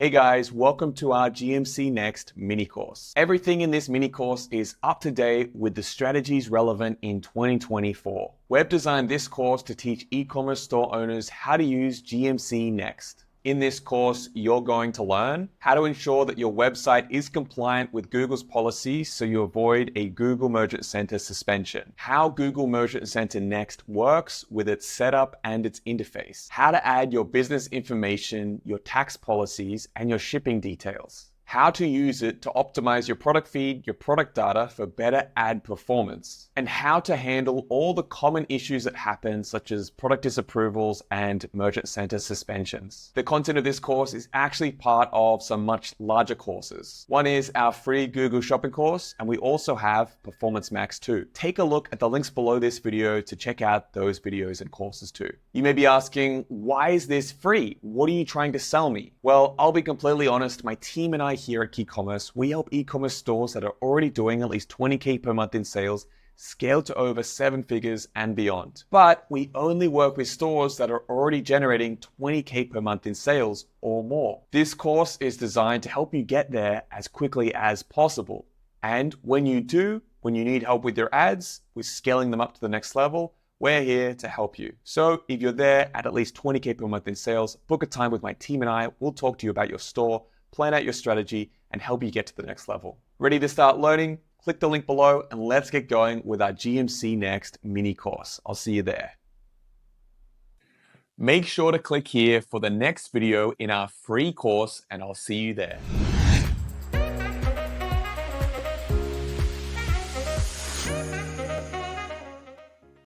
Hey guys, welcome to our GMC Next mini course. Everything in this mini course is up to date with the strategies relevant in 2024. We've designed this course to teach e-commerce store owners how to use GMC Next. In this course, you're going to learn how to ensure that your website is compliant with Google's policies so you avoid a Google Merchant Center suspension, how Google Merchant Center Next works with its setup and its interface, how to add your business information, your tax policies, and your shipping details, how to use it to optimize your product feed, your product data for better ad performance, and how to handle all the common issues that happen, such as product disapprovals and merchant center suspensions. The content of this course is actually part of some much larger courses. One is our free Google Shopping course, and we also have Performance Max 2. Take a look at the links below this video to check out those videos and courses too. You may be asking, why is this free? What are you trying to sell me? Well, I'll be completely honest, my team and I here at KeyCommerce, we help e-commerce stores that are already doing at least 20K per month in sales scale to over 7 figures and beyond. But we only work with stores that are already generating 20K per month in sales or more. This course is designed to help you get there as quickly as possible. And when you do, when you need help with your ads, with scaling them up to the next level, we're here to help you. So if you're there at least 20K per month in sales, book a time with my team and I. We'll talk to you about your store, plan out your strategy, and help you get to the next level. Ready to start learning? Click the link below and let's get going with our GMC Next mini course. I'll see you there. Make sure to click here for the next video in our free course and I'll see you there.